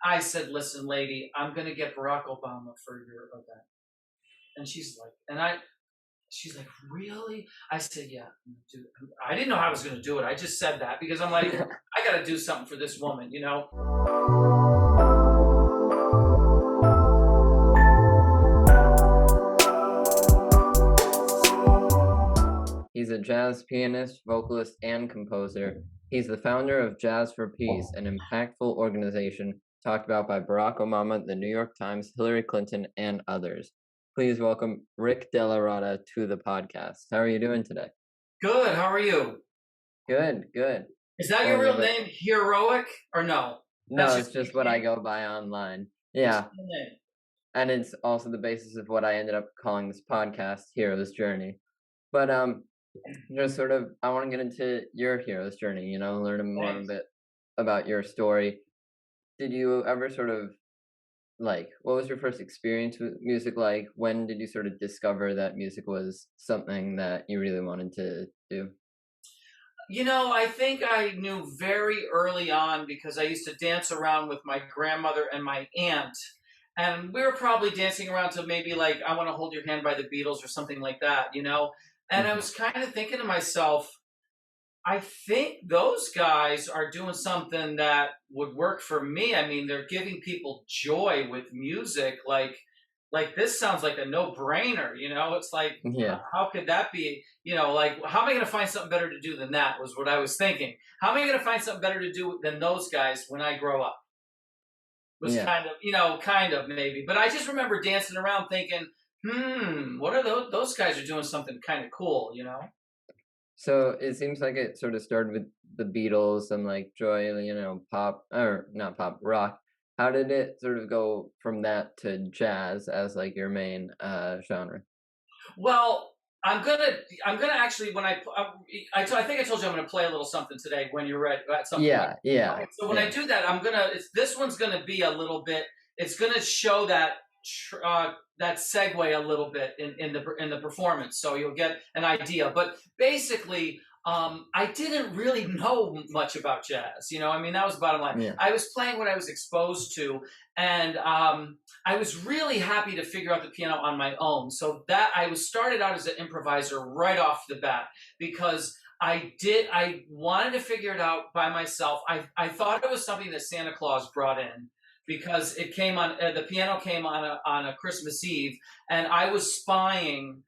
I said, listen, lady, I'm going to get Barack Obama for your event. And she's like, really? I said, yeah, dude. I didn't know how I was going to do it. I just said that because I'm like, I got to do something for this woman, you know? He's a jazz pianist, vocalist, and composer. He's the founder of Jazz for Peace, an impactful organization talked about by Barack Obama, the New York Times, Hillary Clinton, and others. Please welcome Rick DellaRatta to the podcast. How are you doing today? Good. How are you? Good. Is that your real name, Heroek, or no? No, it's just what I go by online. Yeah. And it's also the basis of what I ended up calling this podcast, Hero's Journey. But just sort of, I want to get into your hero's journey, you know, learn more a bit about your story. Did you ever sort of, what was your first experience with music like? When did you sort of discover that music was something that you really wanted to do? You know, I think I knew very early on because I used to dance around with my grandmother and my aunt. And we were probably dancing around to maybe I Want to Hold Your Hand by the Beatles or something like that, you know? And I was kind of thinking to myself, I think those guys are doing something that would work for me. I mean, they're giving people joy with music. Like this sounds like a no-brainer, you know? It's like, how could that be? You know, how am I going to find something better to do than that was what I was thinking. How am I going to find something better to do than those guys when I grow up? Was kind of maybe. But I just remember dancing around thinking, what are those guys are doing something kind of cool, you know? So it seems like it sort of started with the Beatles and joy, you know, pop, or not pop, rock. How did it sort of go from that to jazz as your main genre? Well, I'm gonna actually when I think I told you I'm gonna play a little something today when you're ready at some point. Yeah. Okay, so when I do that, this one's gonna be a little bit. It's gonna show that that segue a little bit in the performance, so you'll get an idea. But basically, I didn't really know much about jazz. You know, I mean, that was the bottom line. Yeah. I was playing what I was exposed to, and I was really happy to figure out the piano on my own. So that I started out as an improviser right off the bat because I wanted to figure it out by myself. I thought it was something that Santa Claus brought in, because it came on, the piano came on a Christmas Eve, and I was spying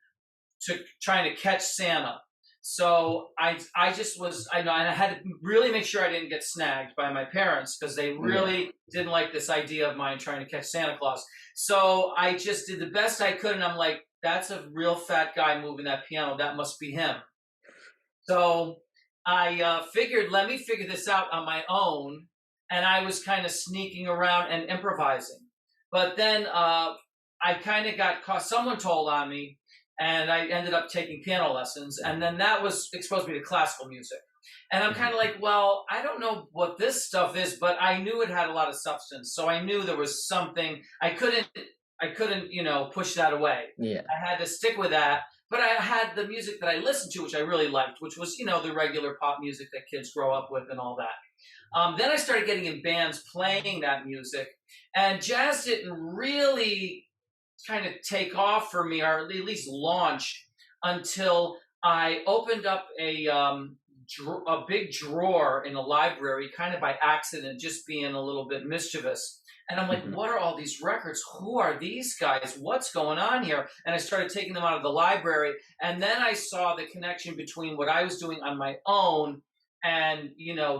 trying to catch Santa. So I had to really make sure I didn't get snagged by my parents because they really didn't like this idea of mine trying to catch Santa Claus. So I just did the best I could, and I'm like, that's a real fat guy moving that piano. That must be him. So I figured, let me figure this out on my own. And I was kind of sneaking around and improvising. But then I kind of got caught. Someone told on me, and I ended up taking piano lessons. And then that exposed me to classical music. And I'm kind of like, well, I don't know what this stuff is, but I knew it had a lot of substance. So I knew there was something. I couldn't, push that away. Yeah. I had to stick with that. But I had the music that I listened to, which I really liked, which was, the regular pop music that kids grow up with and all that. Then I started getting in bands playing that music, and jazz didn't really kind of take off for me, or at least launch, until I opened up a big drawer in a library, kind of by accident, just being a little bit mischievous. And I'm like, what are all these records? Who are these guys? What's going on here? And I started taking them out of the library, and then I saw the connection between what I was doing on my own and,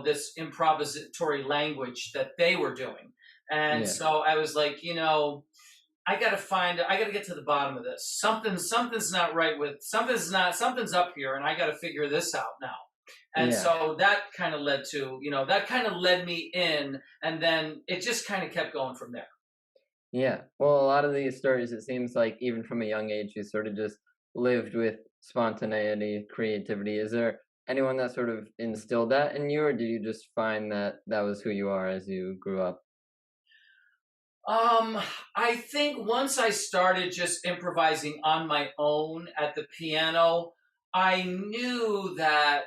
this improvisatory language that they were doing. And so I was like, I got to get to the bottom of this. Something's not right something's up here, and I got to figure this out now. And so that kind of led to, that kind of led me in, and then it just kind of kept going from there. Yeah. Well, a lot of these stories, it seems like even from a young age, you sort of just lived with spontaneity, creativity. Is there anyone that sort of instilled that in you, or did you just find that was who you are as you grew up? I think once I started just improvising on my own at the piano, I knew that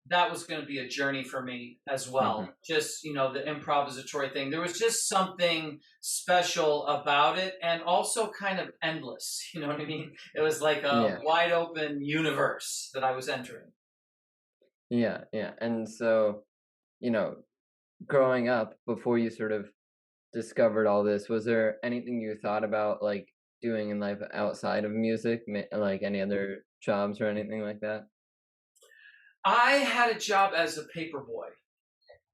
that was going to be a journey for me as well. Mm-hmm. Just, the improvisatory thing. There was just something special about it, and also kind of endless. You know what I mean? It was like a wide open universe that I was entering. Yeah. And so, growing up, before you sort of discovered all this, was there anything you thought about like doing in life outside of music, like any other jobs or anything like that? I had a job as a paper boy,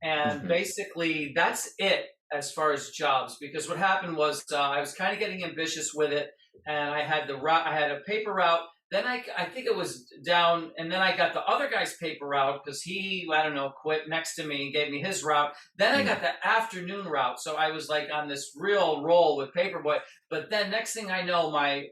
and Mm-hmm. basically that's it as far as jobs. Because what happened was I was kind of getting ambitious with it, and I had I had a paper route. Then I think it was down, and then I got the other guy's paper route because he, I don't know, quit next to me and gave me his route. Then I got the afternoon route, so I was like on this real roll with Paperboy. But then next thing I know, my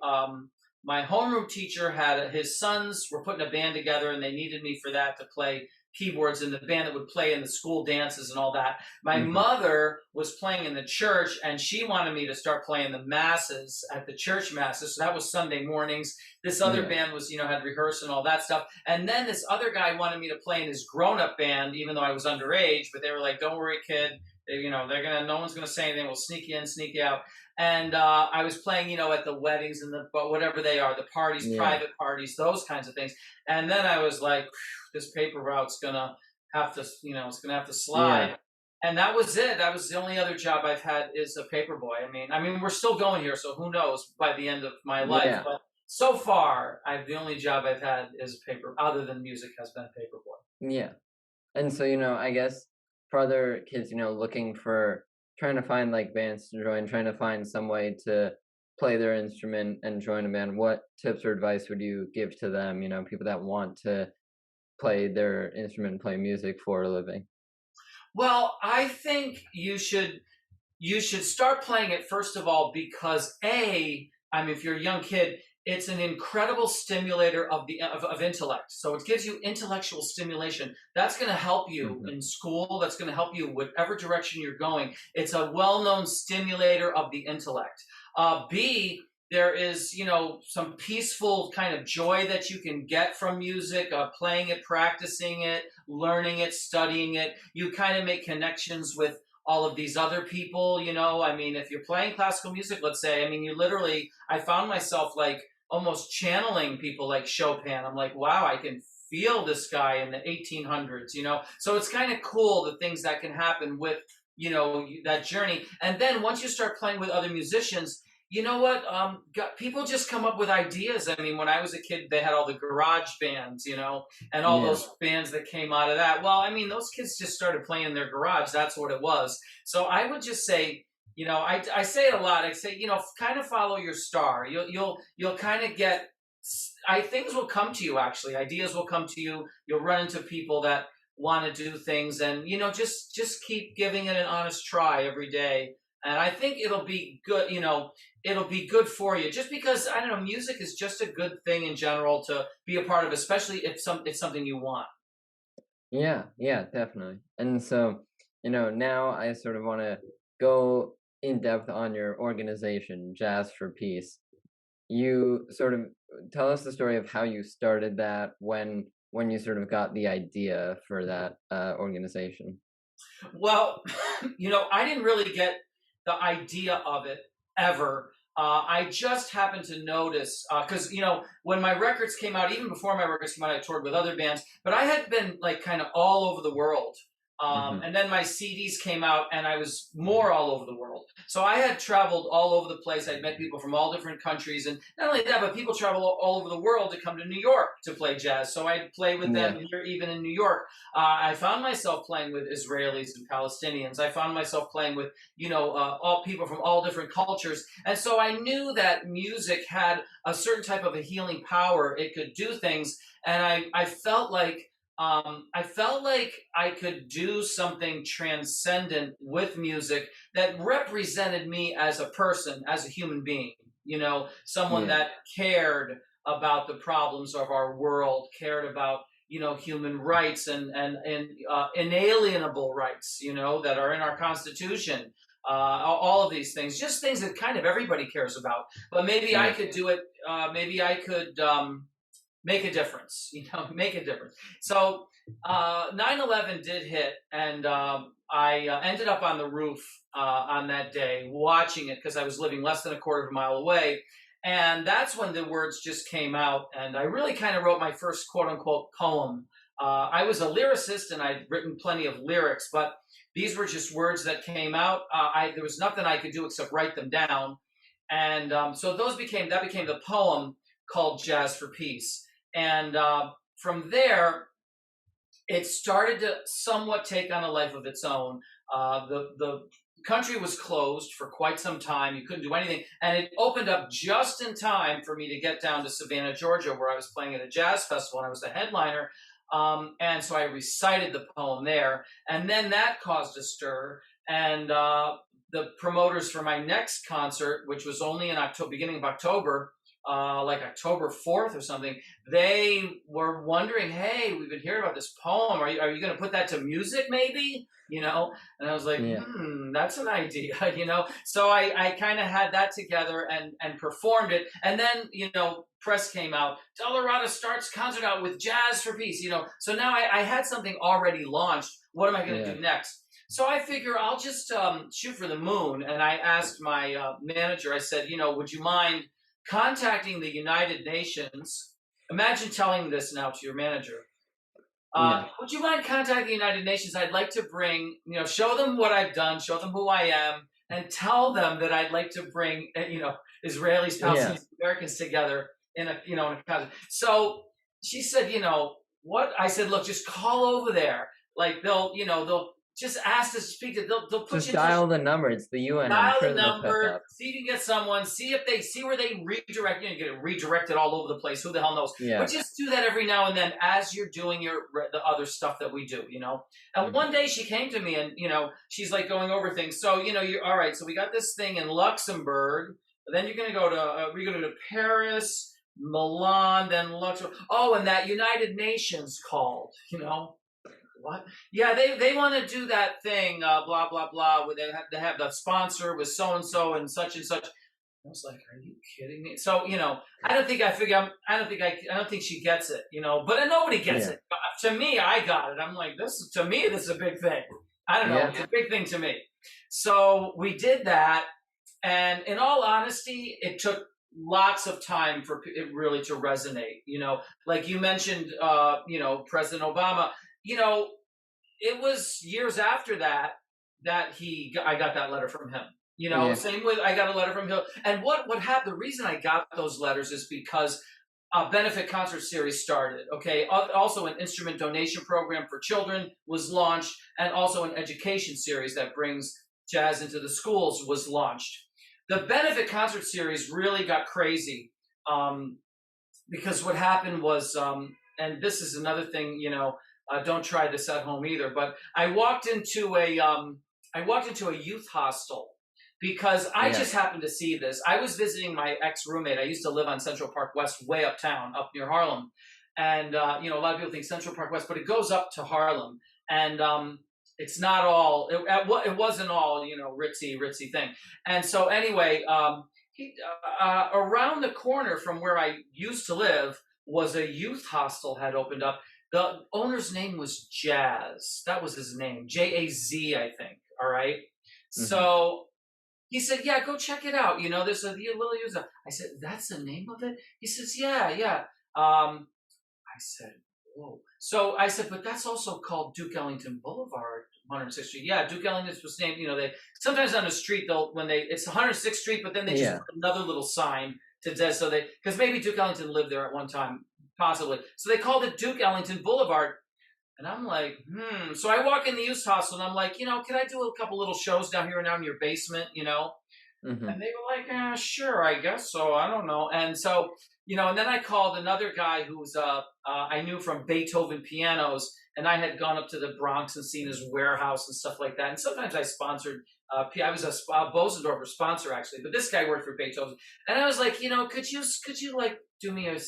homeroom teacher had his sons were putting a band together, and they needed me for that to play keyboards in the band that would play in the school dances and all that. My mother was playing in the church, and she wanted me to start playing the masses at the church masses. So that was Sunday mornings. This other band was, had rehearsed and all that stuff. And then this other guy wanted me to play in his grown-up band, even though I was underage. But they were like, "Don't worry, kid. No one's gonna say anything. We'll sneak you in, sneak you out." And I was playing, at the weddings and whatever they are, the parties, private parties, those kinds of things. And then I was like, this paper route's gonna have to, it's gonna have to slide. Yeah. And that was it. That was the only other job I've had is a paper boy. I mean, we're still going here, so who knows by the end of my life. Yeah. But so far, the only job I've had is paper, other than music, has been paper boy. Yeah. And so, I guess for other kids, trying to find like bands to join, trying to find some way to play their instrument and join a band, what tips or advice would you give to them, people that want to play their instrument and play music for a living? Well, I think you should start playing it first of all because if you're a young kid, it's an incredible stimulator of intellect. So it gives you intellectual stimulation. That's going to help you in school. That's going to help you whatever direction you're going. It's a well-known stimulator of the intellect. B, there is, some peaceful kind of joy that you can get from music, playing it, practicing it, learning it, studying it. You kind of make connections with all of these other people, if you're playing classical music, let's say, I found myself like almost channeling people like Chopin. I'm like, wow, I can feel this guy in the 1800s, So it's kind of cool the things that can happen with, that journey. And then once you start playing with other musicians, you know what? People just come up with ideas. When I was a kid, they had all the garage bands, and all those bands that came out of that. Well, those kids just started playing in their garage. That's what it was. So I would just say, I say it a lot. I say, kind of follow your star. You'll kind of get. Things will come to you. Actually, ideas will come to you. You'll run into people that want to do things, and just keep giving it an honest try every day. And I think it'll be good, it'll be good for you. Just because, music is just a good thing in general to be a part of, especially if it's something you want. Yeah, definitely. And so, now I sort of want to go in depth on your organization, Jazz for Peace. You sort of tell us the story of how you started that, when you sort of got the idea for that organization. Well, I didn't really get the idea of it ever. I just happened to notice because when my records came out, even before my records came out, I toured with other bands, but I had been like kind of all over the world. And then my CDs came out, and I was more all over the world. So I had traveled all over the place. I'd met people from all different countries, and not only that, but people travel all over the world to come to New York to play jazz. So I'd play with them here, even in New York. I found myself playing with Israelis and Palestinians. I found myself playing with, all people from all different cultures. And so I knew that music had a certain type of a healing power. It could do things. And I felt like I could do something transcendent with music that represented me as a person, as a human being, someone that cared about the problems of our world, cared about, human rights and inalienable rights, that are in our Constitution. All of these things, just things that kind of everybody cares about. But maybe I could do it. Maybe I could make a difference, make a difference. So 9/11 did hit, and I ended up on the roof on that day watching it because I was living less than a quarter of a mile away. And that's when the words just came out, and I really kind of wrote my first quote-unquote poem. I was a lyricist, and I'd written plenty of lyrics, but these were just words that came out. There was nothing I could do except write them down. And so that became the poem called Jazz for Peace. And from there, it started to somewhat take on a life of its own. The country was closed for quite some time. You couldn't do anything. And it opened up just in time for me to get down to Savannah, Georgia, where I was playing at a jazz festival, and I was the headliner. And so I recited the poem there. And then that caused a stir. And the promoters for my next concert, which was only in beginning of October, like October 4th or something, they were wondering, hey, we've been hearing about this poem. Are you going to put that to music maybe? And I was like, that's an idea, So I kind of had that together and performed it. And then, press came out. DellaRatta starts concert out with Jazz for Peace, So now I had something already launched. What am I going to do next? So I figure I'll just shoot for the moon. And I asked my manager, I said, would you mind contacting the United Nations? Imagine telling this now to your manager. Would you mind contacting the United Nations? I'd like to bring, show them what I've done, show them who I am, and tell them that I'd like to bring, Israelis, Palestinians, Americans together in a concert. So she said, what? I said, look, just call over there. Like they'll just ask to speak to. They'll put just dial the number. It's the UN. Dial the number. See if you can get someone. See where they redirect. You get it redirected all over the place. Who the hell knows? Yeah. But just do that every now and then as you're doing the other stuff that we do. And one day she came to me and she's like going over things. So you're all right. So we got this thing in Luxembourg. Then you're gonna go to we're gonna go to Paris, Milan, then Luxembourg. Oh, and that United Nations called. What? Yeah, they want to do that thing, blah blah blah. Where they have the sponsor with so and so and such. I was like, are you kidding me? So I don't think she gets it. But nobody gets it. To me, I got it. I'm like, this is a big thing. I don't know. It's a big thing to me. So we did that, and in all honesty, it took lots of time for it really to resonate. Like you mentioned, President Obama. It was years after that I got that letter from him. Same with I got a letter from him. And what happened? The reason I got those letters is because a benefit concert series started. Okay, also an instrument donation program for children was launched, and also an education series that brings jazz into the schools was launched. The benefit concert series really got crazy because what happened was, and this is another thing, don't try this at home either. But I walked into a youth hostel because I just happened to see this. I was visiting my ex-roommate. I used to live on Central Park West, way uptown, up near Harlem. And a lot of people think Central Park West, but it goes up to Harlem. And it's not all. It wasn't all ritzy thing. And so anyway, around the corner from where I used to live was a youth hostel had opened up. The owner's name was Jazz. That was his name. Jaz, I think. All right. Mm-hmm. So he said, yeah, go check it out. There's a little user. I said, that's the name of it? He says, yeah. I said, whoa. So I said, but that's also called Duke Ellington Boulevard, 106th Street. Yeah, Duke Ellington was named, they sometimes on the street, it's 106th Street, but then they just put another little sign to because maybe Duke Ellington lived there at one time. Possibly. So they called it Duke Ellington Boulevard. And I'm like, So I walk in the youth hostel and I'm like, can I do a couple little shows down here and down in your basement, Mm-hmm. And they were like, sure, I guess so. I don't know. And so, and then I called another guy who's I knew from Beethoven Pianos, and I had gone up to the Bronx and seen his warehouse and stuff like that. And sometimes I sponsored, I was a Bosendorfer sponsor actually, but this guy worked for Beethoven. And I was like, could you like do me a,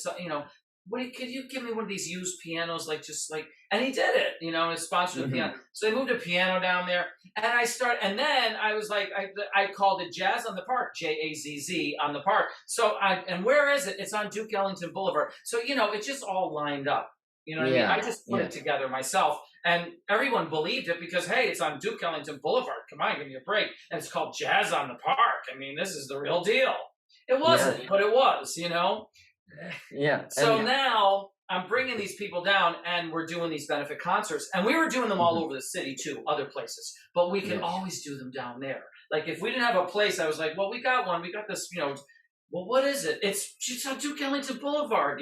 could you give me one of these used pianos, and he did it, and sponsored the piano. So they moved a piano down there, and then I was like, I called it Jazz on the Park, Jazz on the Park. So and where is it? It's on Duke Ellington Boulevard. So, it just all lined up. You know what I mean? I just put it together myself, and everyone believed it because, hey, it's on Duke Ellington Boulevard. Come on, give me a break. And it's called Jazz on the Park. I mean, this is the real deal. It wasn't, but it was, Yeah. So now I'm bringing these people down, and we're doing these benefit concerts, and we were doing them all over the city too, other places, but we can always do them down there. Like if we didn't have a place, I was like, well, we got one, we got this, well, what is it? It's on Duke Ellington Boulevard,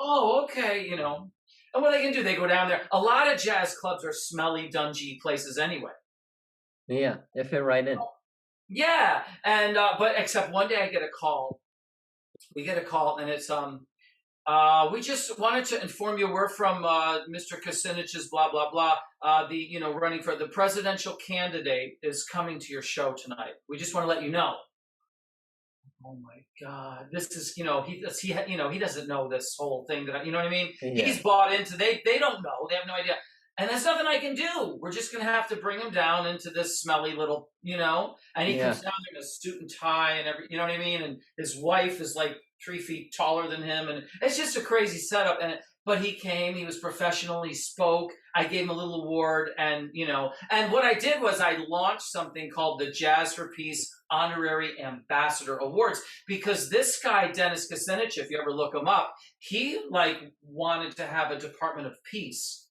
Oh, okay, And what they can do, they go down there. A lot of jazz clubs are smelly, dungy places anyway. Yeah, they fit right in. Yeah, and but except one day I get a call. We get a call, and it's we just wanted to inform you we're from Mr. Kucinich's blah blah blah. Running for the presidential candidate is coming to your show tonight. We just want to let you know. Oh my God! This is he doesn't know this whole thing that you know what I mean. Yeah. He's bought into they don't know, they have no idea, and there's nothing I can do. We're just gonna have to bring him down into this smelly little and he comes down there in a suit and tie and you know what I mean, and his wife is like 3 feet taller than him, and it's just a crazy setup. But he came, he was professional, he spoke. I gave him a little award, and and what I did was I launched something called the Jazz for Peace Honorary Ambassador Awards, because this guy, Dennis Kucinich, if you ever look him up, he wanted to have a Department of Peace.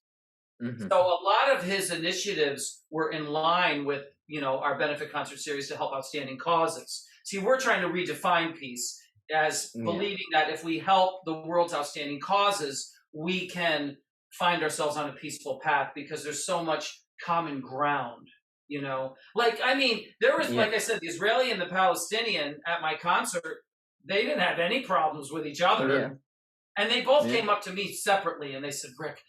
So a lot of his initiatives were in line with, our benefit concert series to help outstanding causes. See, we're trying to redefine peace as believing that if we help the world's outstanding causes, we can find ourselves on a peaceful path because there's so much common ground, there was, like I said, the Israeli and the Palestinian at my concert, they didn't have any problems with each other. Yeah. And they both came up to me separately and they said, Rick,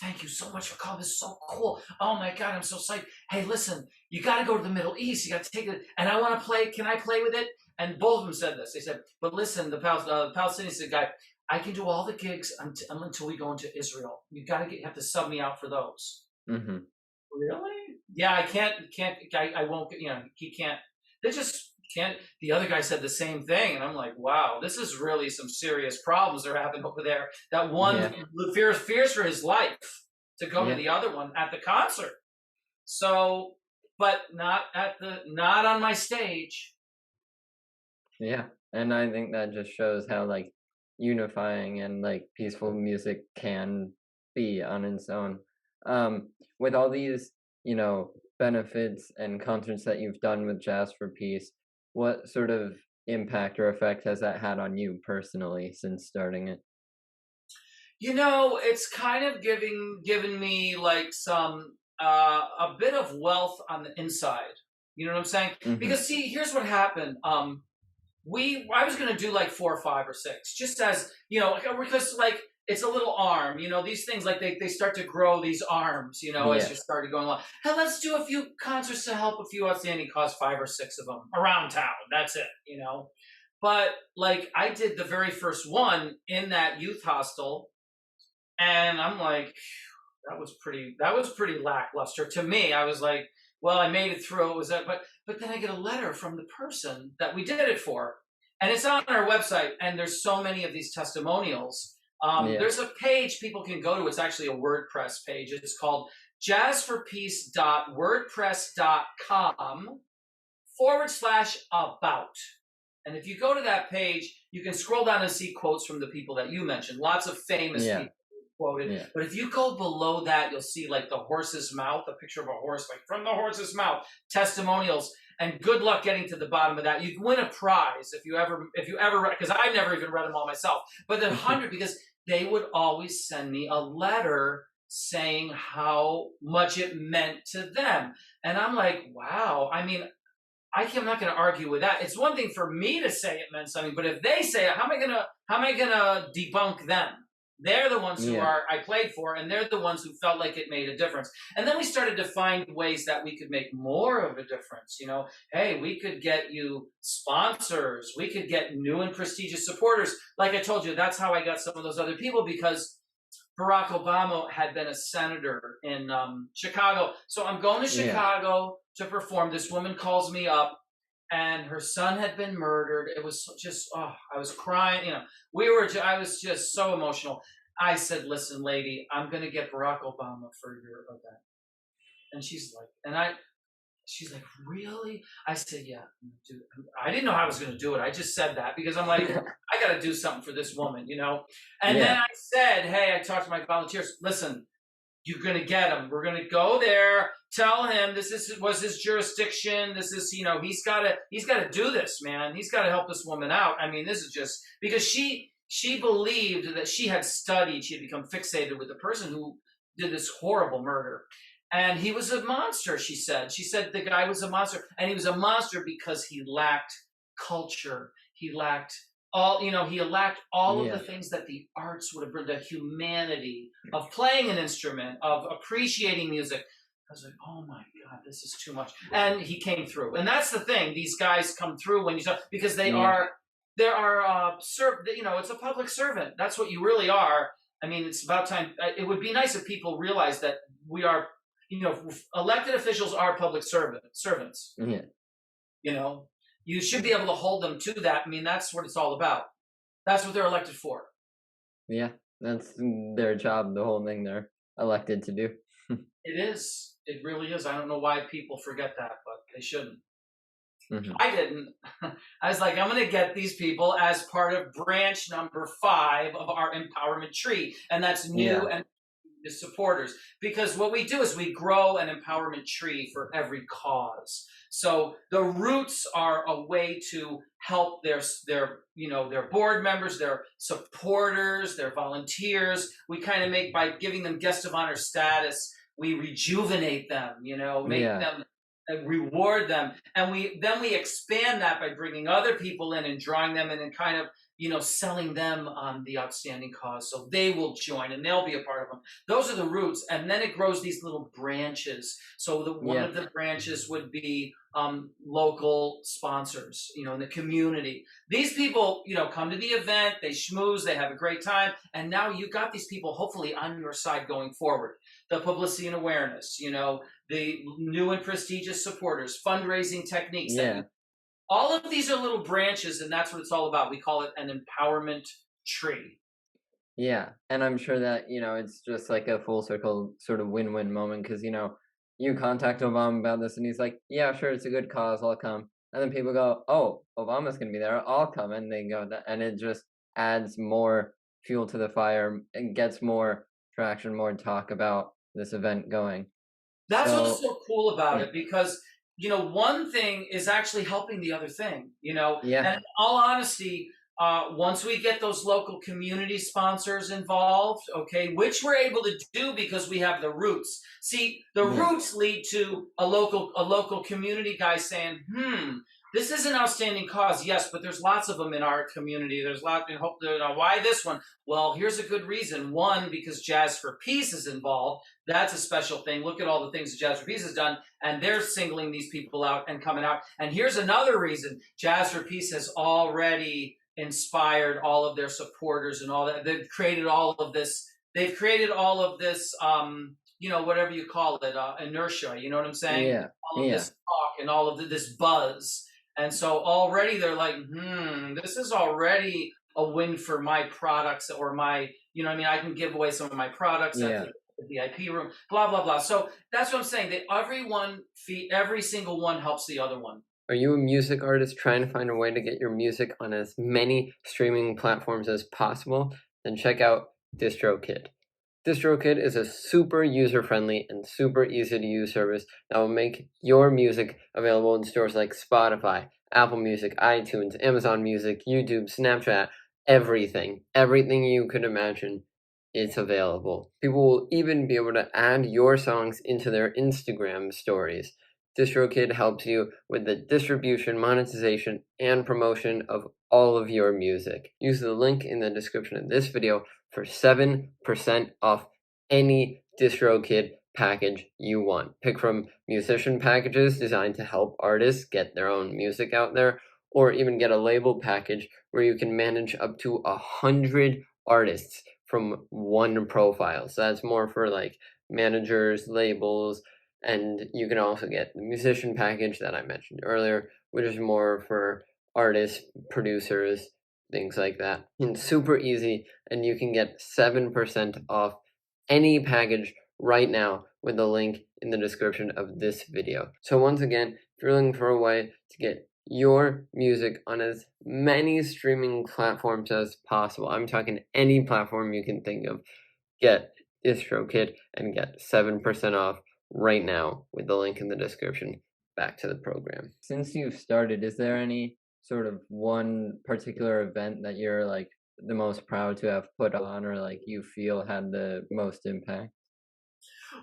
thank you so much for calling. This is so cool. Oh my God, I'm so psyched. Hey, listen, you got to go to the Middle East. You got to take it. And I want to play. Can I play with it? And both of them said this. They said, but listen, the Palestinian said, guy, I can do all the gigs until we go into Israel. You have to sub me out for those. Mm-hmm. Really? Yeah, I can't, I won't, he can't, they just can't. The other guy said the same thing. And I'm like, wow, this is really some serious problems they're having over there. That one fears for his life to go to the other one at the concert. So, but not on my stage. Yeah. And I think that just shows how unifying and peaceful music can be on its own. With all these, benefits and concerts that you've done with Jazz for Peace, what sort of impact or effect has that had on you personally since starting it? It's kind of given me some a bit of wealth on the inside. You know what I'm saying? Mm-hmm. Because see, here's what happened. I was going to do 4 or 5 or 6, just as, because it's a little arm, these things they start to grow these arms, as you started going along. Hey, let's do a few concerts to help a few outstanding cause, 5 or 6 of them around town. That's it, But I did the very first one in that youth hostel, and I'm like, that was pretty lackluster to me. I was like, well, I made it through. It was that, but then I get a letter from the person that we did it for, and it's on our website. And there's so many of these testimonials. There's a page people can go to. It's actually a WordPress page. It's called jazzforpeace.wordpress.com/about. And if you go to that page, you can scroll down and see quotes from the people that you mentioned. Lots of famous people quoted. Yeah. But if you go below that, you'll see the horse's mouth, a picture of a horse, from the horse's mouth, testimonials. And good luck getting to the bottom of that. You can win a prize if you ever, because I've never even read them all myself. But then 100, because they would always send me a letter saying how much it meant to them. And I'm like, wow. I mean, I'm not going to argue with that. It's one thing for me to say it meant something, but if they say it, how am I going to debunk them? They're the ones who I played for, and they're the ones who felt like it made a difference. And then we started to find ways that we could make more of a difference. Hey, we could get you sponsors. We could get new and prestigious supporters. Like I told you, that's how I got some of those other people, because Barack Obama had been a senator in Chicago. So I'm going to Chicago to perform. This woman calls me up, and her son had been murdered. It was just, I was crying. I was just so emotional. I said, listen, lady, I'm going to get Barack Obama for your event. And she's like, really? I said, yeah, dude. I didn't know how I was going to do it. I just said that because I'm like, I got to do something for this woman, And then I said, hey, I talked to my volunteers. Listen, you're going to get him. We're going to go there. Tell him this was his jurisdiction. This is, he's got to do this, man. He's got to help this woman out. I mean, this is just because she believed that she had studied. She had become fixated with the person who did this horrible murder. And he was a monster, she said. She said the guy was a monster. And he was a monster because he lacked culture. He lacked all of the things that the arts would have brought, the humanity of playing an instrument, of appreciating music. I was like, oh my God, this is too much. And he came through. And that's the thing. These guys come through when you talk, because it's a public servant. That's what you really are. I mean, it's about time. It would be nice if people realized that we are, elected officials are public servants. Yeah. You should be able to hold them to that. I mean, that's what it's all about. That's what they're elected for. Yeah, that's their job, the whole thing they're elected to do. It is. It really is. I don't know why people forget that, but they shouldn't. Mm-hmm. I didn't. I was like, I'm going to get these people as part of branch number 5 of our empowerment tree. And that's new and supporters. Because what we do is we grow an empowerment tree for every cause. So the roots are a way to help their board members, their supporters, their volunteers. We kind of make, by giving them guest of honor status, we rejuvenate them, make them, reward them. And we expand that by bringing other people in and drawing them in and kind of, selling them on the outstanding cause. So they will join and they'll be a part of them. Those are the roots. And then it grows these little branches. So one of the branches would be local sponsors, in the community. These people, come to the event, they schmooze, they have a great time. And now you got these people hopefully on your side going forward. The publicity and awareness, the new and prestigious supporters, fundraising techniques. All of these are little branches, and that's what it's all about. We call it an empowerment tree. Yeah, and I'm sure that, it's just like a full circle sort of win-win moment because, you contact Obama about this, and he's like, yeah, sure, it's a good cause, I'll come. And then people go, oh, Obama's going to be there, I'll come. And they go, and it just adds more fuel to the fire and gets more traction, more talk about this event going. That's what's so cool about it, because one thing is actually helping the other thing, And in all honesty, once we get those local community sponsors involved, okay, which we're able to do because we have the roots. See, the roots lead to a local community guy saying, this is an outstanding cause, yes, but there's lots of them in our community. There's lots. Why this one? Well, here's a good reason. One, because Jazz for Peace is involved. That's a special thing. Look at all the things that Jazz for Peace has done, and they're singling these people out and coming out. And here's another reason. Jazz for Peace has already inspired all of their supporters and all that. They've created all of this. Whatever you call it, inertia. You know what I'm saying? Yeah. All of this talk and all of this buzz. And so already they're like, this is already a win for my products or my, I can give away some of my products at the VIP room, blah, blah, blah. So that's what I'm saying. That every single one helps the other one. Are you a music artist trying to find a way to get your music on as many streaming platforms as possible? Then check out DistroKid. DistroKid is a super user-friendly and super easy-to-use service that will make your music available in stores like Spotify, Apple Music, iTunes, Amazon Music, YouTube, Snapchat, everything. Everything you could imagine, it's available. People will even be able to add your songs into their Instagram stories. DistroKid helps you with the distribution, monetization, and promotion of all of your music. Use the link in the description of this video for 7% off any DistroKid package you want. Pick from musician packages designed to help artists get their own music out there, or even get a label package where you can manage up to 100 artists from one profile. So that's more for like managers, labels, and you can also get the musician package that I mentioned earlier, which is more for artists, producers, things like that. It's super easy, and you can get 7% off any package right now with the link in the description of this video. So once again, if you're looking for a way to get your music on as many streaming platforms as possible, I'm talking any platform you can think of, get DistroKid and get 7% off right now with the link in the description. Back to the program. Since you've started, is there any sort of one particular event that you're like the most proud to have put on, or like you feel had the most impact?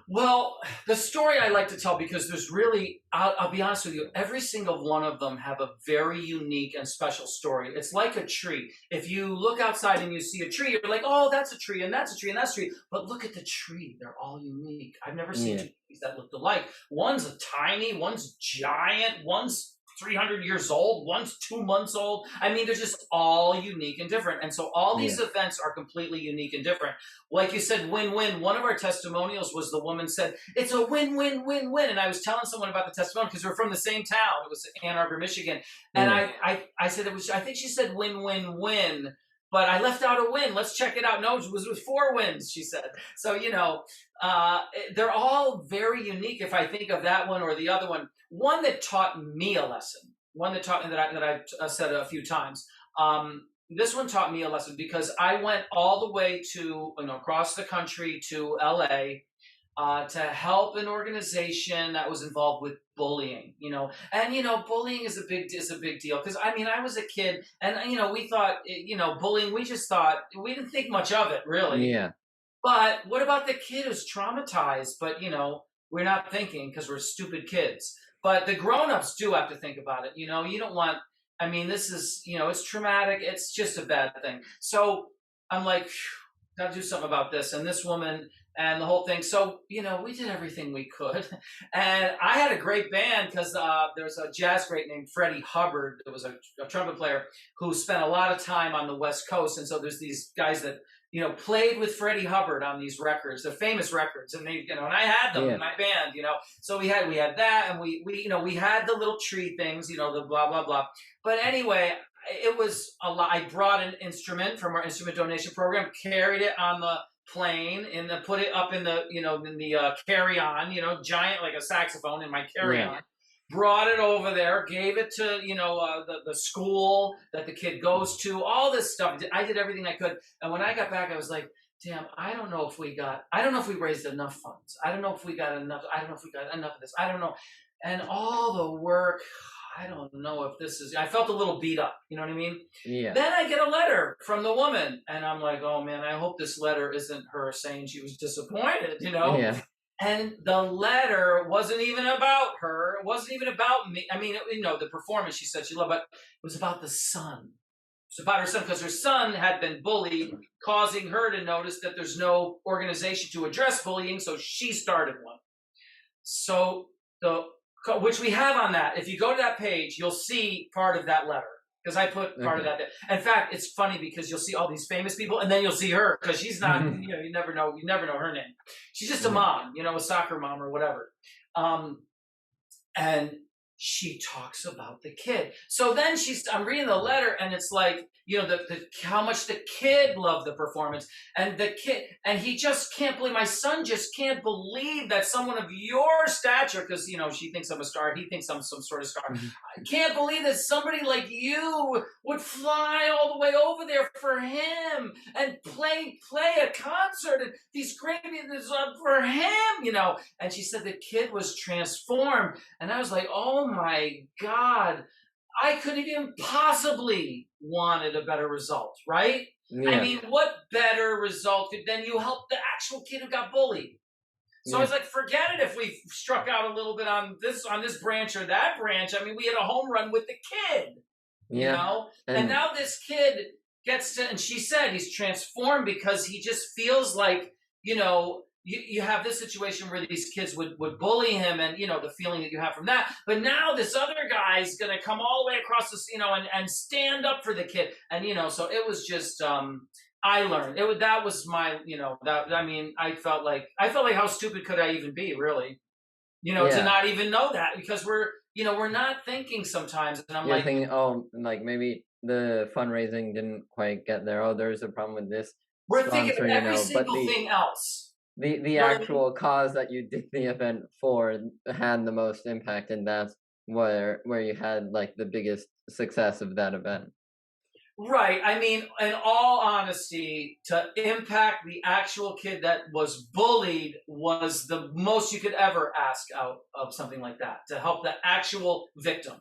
Well, the story I like to tell, because there's really, I'll be honest with you, every single one of them have a very unique and special story. It's like a tree. If you look outside and you see a tree, you're like, oh, that's a tree, and that's a tree, and that's a tree. But look at the tree. They're all unique. I've never seen two trees that looked alike. One's a tiny, one's giant, one's 300 years old, one's 2 months old. I mean, they're just all unique and different. And so all these events are completely unique and different. Like you said, win-win. One of our testimonials was the woman said, it's a win-win-win-win. And I was telling someone about the testimonial because we're from the same town. It was Ann Arbor, Michigan. And I said, I think she said win-win-win. But I left out a win. Let's check it out. No, it was 4 wins, she said. So, you know, they're all very unique. If I think of that one or the other one, one that taught me a lesson, one that taught me that I've said a few times. This one taught me a lesson because I went all the way to, across the country to LA to help an organization that was involved with bullying, and bullying is a big deal because I was a kid and we thought bullying, we didn't think much of it really. Yeah. But what about the kid who's traumatized? But we're not thinking because we're stupid kids. But the grown-ups do have to think about it. You don't want. This is it's traumatic. It's just a bad thing. So I'm like, got to do something about this. And this woman. And the whole thing. So, we did everything we could. And I had a great band because there was a jazz great named Freddie Hubbard. There was a trumpet player who spent a lot of time on the West Coast. And so there's these guys that, played with Freddie Hubbard on these records, the famous records. And they, and I had them in my band, So we had that, and we had the little tree things, the blah, blah, blah. But anyway, it was a lot. I brought an instrument from our instrument donation program, carried it on the plane and put it up in the carry-on, giant, like a saxophone in my carry-on, brought it over there, gave it to, the school that the kid goes to, all this stuff. I did everything I could. And when I got back, I was like, damn, I don't know if we raised enough funds. I don't know if we got enough. I don't know if we got enough of this. I don't know. And all the work, I don't know if this is, I felt a little beat up, you know what I mean? Yeah. Then I get a letter from the woman and I'm like, oh man, I hope this letter isn't her saying she was disappointed, Yeah. And the letter wasn't even about her. It wasn't even about me. The performance she said she loved, but it was about the son. It's about her son because her son had been bullied, causing her to notice that there's no organization to address bullying. So she started one. So which we have on that. If you go to that page, you'll see part of that letter because I put part of that there. In fact, it's funny because you'll see all these famous people and then you'll see her because she's not, you never know her name. She's just a mom, a soccer mom or whatever. And she talks about the kid. So then I'm reading the letter and it's like, how much the kid loved the performance and the kid, and he just can't believe, my son just can't believe that someone of your stature, because, she thinks I'm a star, he thinks I'm some sort of star. I can't believe that somebody like you would fly all the way over there for him and play a concert and these great for him, And she said the kid was transformed. And I was like, oh my God, I couldn't even possibly wanted a better result, right? Yeah. What better result than you help the actual kid who got bullied? So I was like, forget it if we struck out a little bit on this branch or that branch. I mean, we had a home run with the kid, you know? And now this kid gets to, and she said he's transformed because he just feels like, you know, you have this situation where these kids would bully him, and, you know, the feeling that you have from that. But now this other guy's going to come all the way across this, you know, and stand up for the kid. And, you know, so it was just, I learned that was my, you know, that, I mean, I felt like how stupid could I even be, really, you know, to not even know that, because we're not thinking sometimes. And I'm thinking, oh, like maybe the fundraising didn't quite get there. Oh, there's a problem with this. We're thinking of every single thing else. The actual cause that you did the event for had the most impact, and that's where you had like the biggest success of that event. Right. I mean, in all honesty, to impact the actual kid that was bullied was the most you could ever ask out of something like that, to help the actual victim.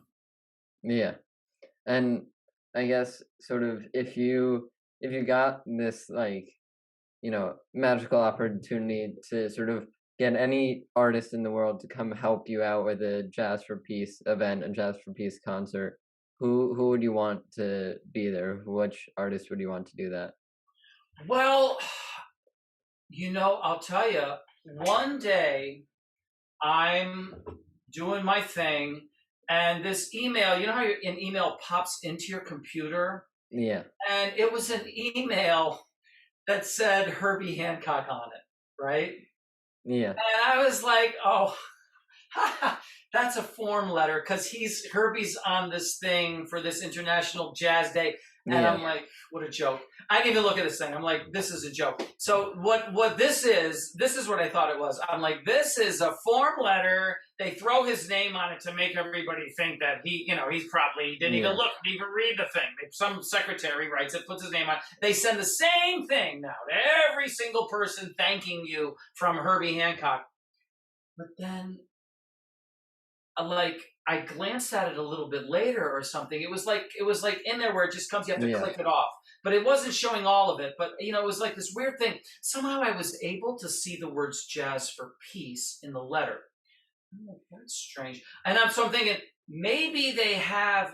Yeah. And I guess sort of if you got this, like, you know, magical opportunity to sort of get any artist in the world to come help you out with a Jazz for Peace event, a Jazz for Peace concert, who would you want to be there? Which artist would you want to do that? Well, you know, I'll tell you, one day I'm doing my thing, and this email, you know how an email pops into your computer? Yeah. And it was an email that said Herbie Hancock on it, right? Yeah. And I was like, oh, that's a form letter, because Herbie's on this thing for this International Jazz Day. And I'm like, what a joke. I didn't even look at this thing. I'm like, this is a joke. So what this is what I thought it was. I'm like, this is a form letter. They throw his name on it to make everybody think that he, you know, he's probably didn't even look, didn't even read the thing. Some secretary writes it, puts his name on it. They send the same thing now to every single person thanking you from Herbie Hancock. But then, like, I glanced at it a little bit later or something. It was like in there where it just comes, you have to click it off. But it wasn't showing all of it. But, you know, it was like this weird thing. Somehow I was able to see the words Jazz for Peace in the letter. I'm like, that's strange. And so I'm thinking, maybe they have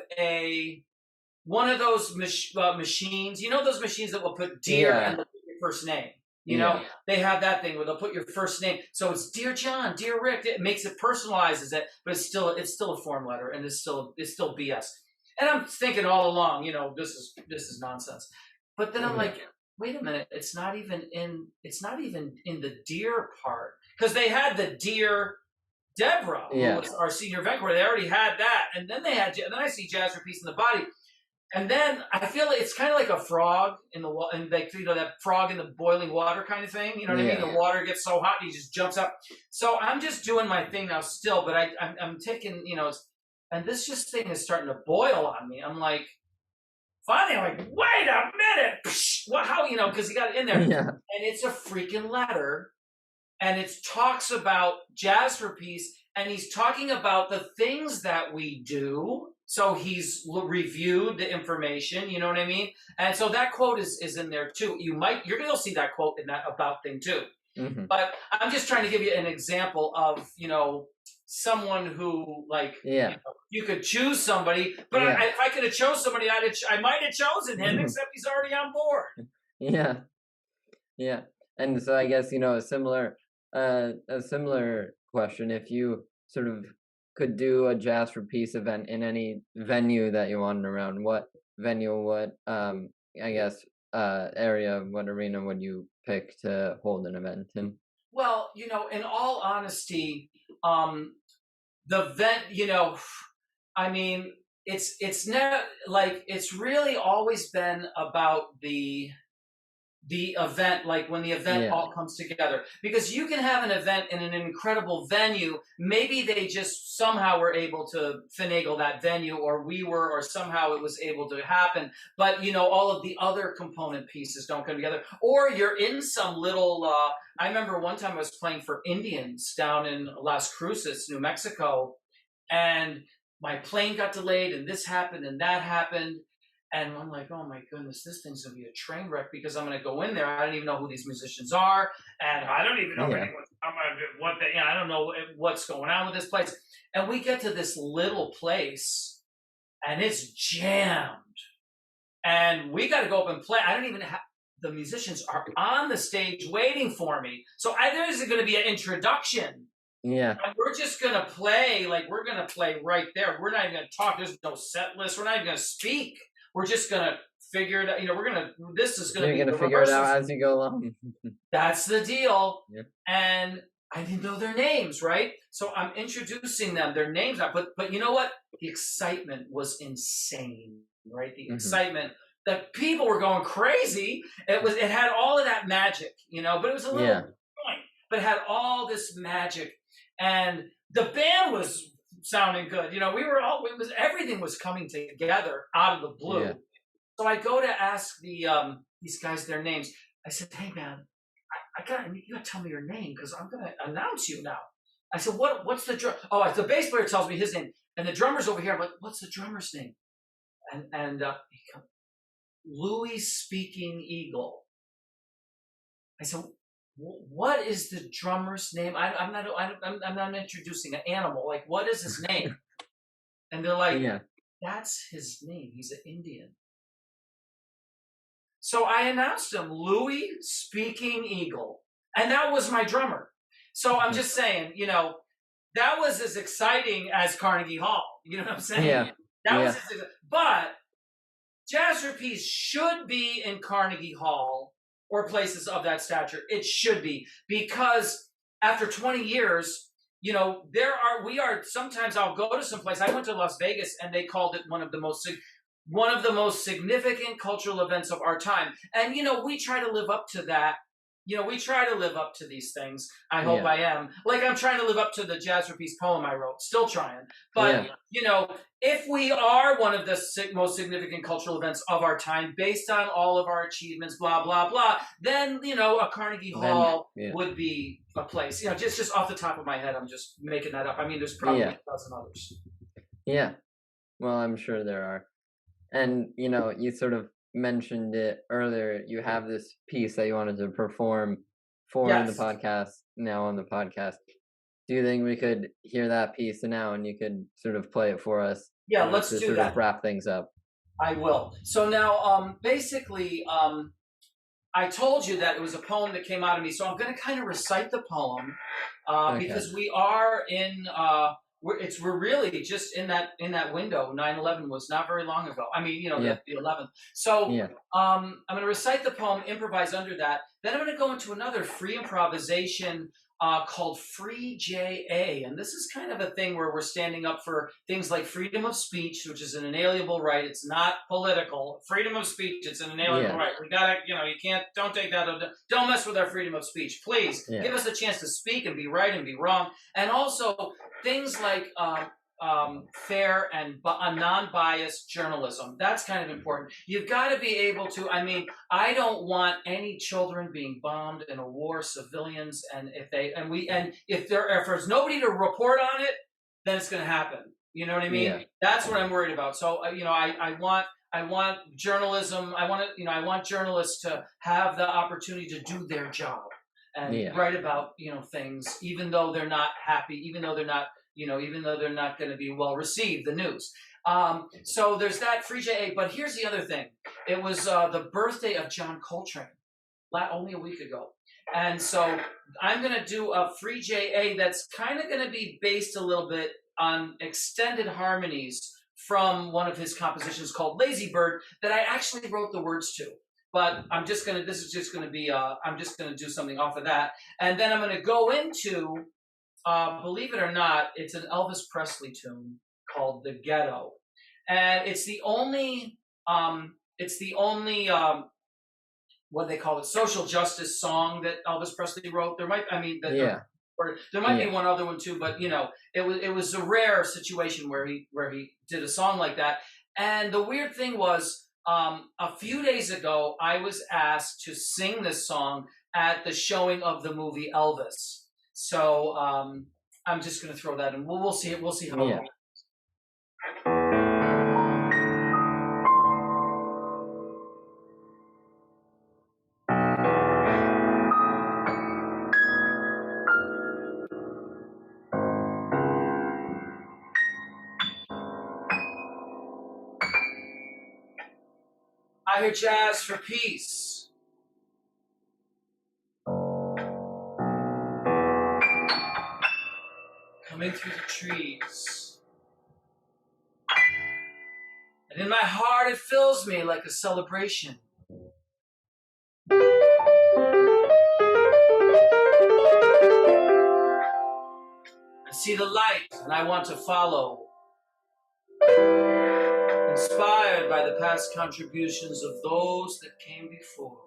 one of those machines. You know those machines that will put dear and they'll put your first name? You know, they have that thing where they'll put your first name. So it's Dear John, Dear Rick. It makes it, personalizes it, but it's still a form letter, and it's still BS. And I'm thinking all along, you know, this is nonsense. But then I'm like, wait a minute, it's not even in the Dear part, because they had the Dear Deborah, who was our senior event coordinator. They already had that, and then I see Jazz for Peace in the body. And then I feel like it's kind of like a frog in the water, and like, you know, that frog in the boiling water kind of thing. You know what I mean? The water gets so hot, he just jumps up. So I'm just doing my thing now still, but I'm taking, you know, and this thing is starting to boil on me. I'm like, finally, I'm like, wait a minute. Well, how, you know, because he got it in there. And it's a freaking letter, and it talks about Jazz for Peace, and he's talking about the things that we do. So he's reviewed the information, you know what I mean? And so that quote is in there too. You're going to see that quote in that about thing too. But I'm just trying to give you an example of, you know, someone who, like, you know, you could choose somebody, but if I could have chose somebody, I might have chosen him, except he's already on board. Yeah. And so I guess, you know, a similar question, if you sort of could do a Jazz for Peace event in any venue that you wanted around, what venue, what I guess area, what arena would you pick to hold an event in? Well, you know, in all honesty, the event, you know, I mean, it's not like, it's really always been about the event, like when the event all comes together, because you can have an event in an incredible venue. Maybe they just somehow were able to finagle that venue, or or somehow it was able to happen. But, you know, all of the other component pieces don't come together, or you're in some little, I remember one time I was playing for Indians down in Las Cruces, New Mexico, and my plane got delayed, and this happened and that happened. And I'm like, oh my goodness, this thing's gonna be a train wreck because I'm gonna go in there. I don't even know who these musicians are, and I don't even know I don't know what's going on with this place. And we get to this little place, and it's jammed, and we got to go up and play. I don't even have the musicians are on the stage waiting for me, so there isn't going to be an introduction. Yeah. And we're just going to play, like we're going to play right there. We're not even going to talk. There's no set list. We're not even going to speak. We're just going to figure it out. This is going to be You're going to figure it out as you go along. That's the deal. Yeah. And I didn't know their names, right? So I'm introducing them. Their names are, but you know what? The excitement was insane, right? The excitement. The people were going crazy. It had all of that magic, but it was a little point, but it had all this magic. And the band was sounding good. Everything was coming together out of the blue. Yeah. So I go to ask these guys their names. I said, hey man, you gotta tell me your name because I'm gonna announce you now. I said, what's the drum? Oh, the bass player tells me his name, and the drummer's over here. I'm like, what's the drummer's name? And he comes, Louis Speaking Eagle. I said, what is the drummer's name? I'm not introducing an animal. Like, what is his name? And they're like, that's his name. He's an Indian. So I announced him, Louis Speaking Eagle. And that was my drummer. So I'm just saying, that was as exciting as Carnegie Hall. You know what I'm saying? Yeah. That was but Jazz Trapeze should be in Carnegie Hall or places of that stature. It should be, because after 20 years, sometimes I'll go to some place. I went to Las Vegas and they called it one of the most significant cultural events of our time. And, we try to live up to that. We try to live up to these things. I hope I am. Like, I'm trying to live up to the Jazz Trapeze poem I wrote. Still trying. But, if we are one of the most significant cultural events of our time, based on all of our achievements, blah, blah, blah, then, a Carnegie Hall would be a place. Just off the top of my head, I'm just making that up. I mean, there's probably a dozen others. Yeah. Well, I'm sure there are. And, you sort of mentioned it earlier. You have this piece that you wanted to perform for the podcast, now on the podcast. Do you think we could hear that piece now and you could sort of play it for us? Yeah, let's do sort that. Of wrap things up. I will. So now, basically, I told you that it was a poem that came out of me. So I'm going to kind of recite the poem because we are in. We're really just in that window. 9/11 was not very long ago. I mean, the 11th. So I'm going to recite the poem, improvise under that. Then I'm going to go into another free improvisation called Free JA. And this is kind of a thing where we're standing up for things like freedom of speech, which is an inalienable right. It's not political. Freedom of speech, it's an inalienable right. We gotta, don't take that. Don't mess with our freedom of speech. Please give us a chance to speak and be right and be wrong. And also things like fair and non-biased journalism. That's kind of important. You've got to be able to, I don't want any children being bombed in a war, civilians, and if there's nobody to report on it, then it's going to happen. You know what I mean? Yeah. That's what I'm worried about. So, I want journalism. I want journalists to have the opportunity to do their job and write about, things, even though they're not happy, even though they're not going to be well received, the news. So there's that Free JA. But here's the other thing. It was the birthday of John Coltrane only a week ago. And so I'm going to do a Free JA that's kind of going to be based a little bit on extended harmonies from one of his compositions called Lazy Bird that I actually wrote the words to. But I'm just going to do something off of that. And then I'm going to go into, believe it or not, it's an Elvis Presley tune called The Ghetto. And it's the only what they call it, social justice song that Elvis Presley wrote. There might, there might be one other one too, but it was a rare situation where he did a song like that. And the weird thing was, a few days ago, I was asked to sing this song at the showing of the movie Elvis. So I'm just going to throw that in. We'll see how it goes. I hear jazz for peace. Coming through the trees. And in my heart it fills me like a celebration. I see the light and I want to follow. Inspired by the past contributions of those that came before.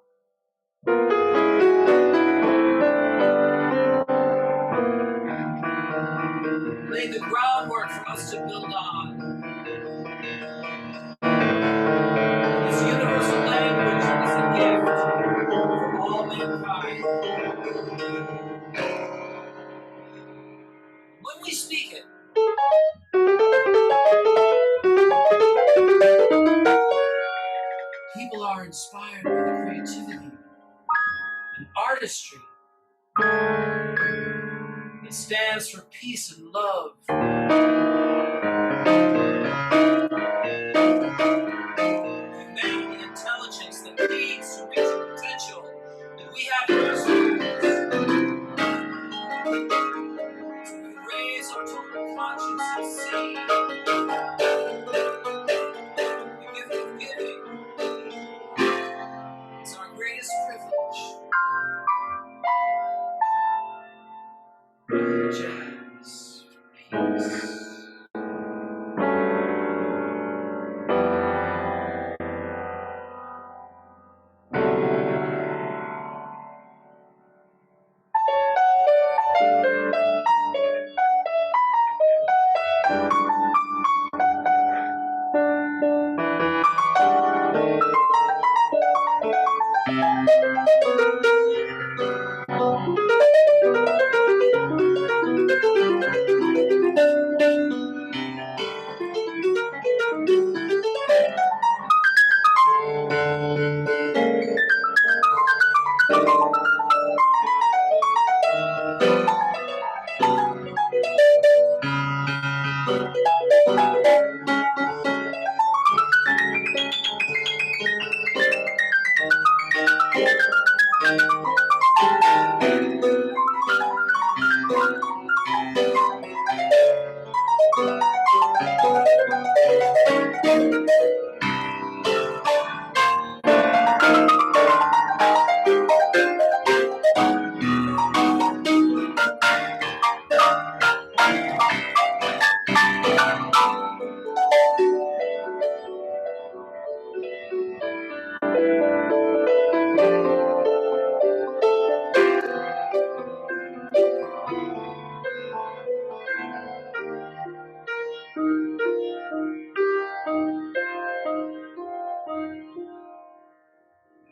Lay the groundwork for us to build on. This universal language is a gift for all mankind. When we speak it, people are inspired by the creativity and artistry. It stands for peace and love. Humanity, intelligence that leads to reaching potential that we have in ourselves. We raise our total conscience and see the gift of giving is our greatest privilege. Jazz, peace.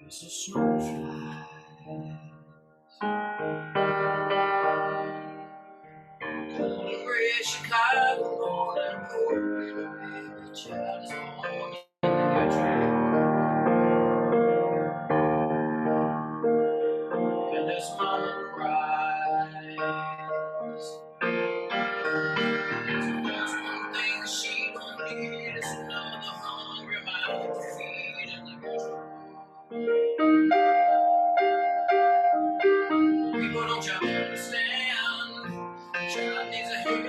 There's a snow flies cold and gray Chicago morning, baby child is born in your dream. And there's mama cries. There's one thing she won't need is another hungry mouth to feed in the grocery. People don't just understand. Child needs a helping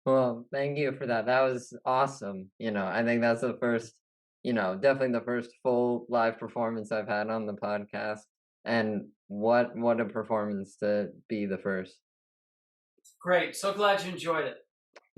Well, thank you for that. That was awesome. I think that's the first, definitely the first full live performance I've had on the podcast. And what a performance to be the first. Great. So glad you enjoyed it.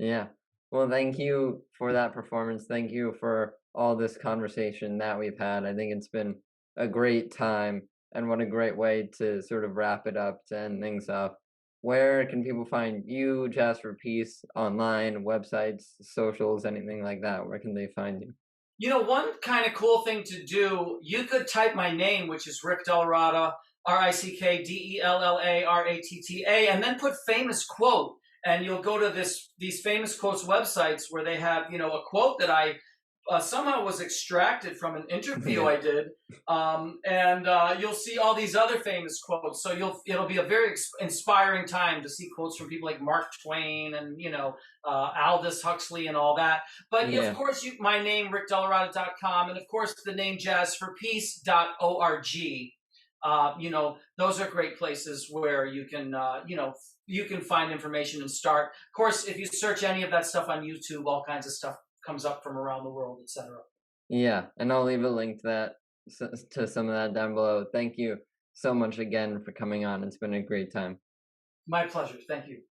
Yeah. Well, thank you for that performance. Thank you for all this conversation that we've had. I think it's been a great time, and what a great way to sort of wrap it up to end things up. Where can people find you, Jazz for Peace, online, websites, socials, anything like that? Where can they find you? One kind of cool thing to do, you could type my name, which is Rick DellaRatta, RickDellaRatta, and then put famous quote, and you'll go to these famous quotes websites where they have, a quote that I somehow was extracted from an interview I did, and you'll see all these other famous quotes. So it'll be a very inspiring time to see quotes from people like Mark Twain and Aldous Huxley and all that. But of course, my name rickdellaratta.com, and of course the name jazzforpeace.org. Those are great places where you can you can find information and start. Of course, if you search any of that stuff on YouTube, all kinds of stuff comes up from around the world, etc. Yeah, and I'll leave a link to some of that down below. Thank you so much again for coming on. It's been a great time. My pleasure. Thank you.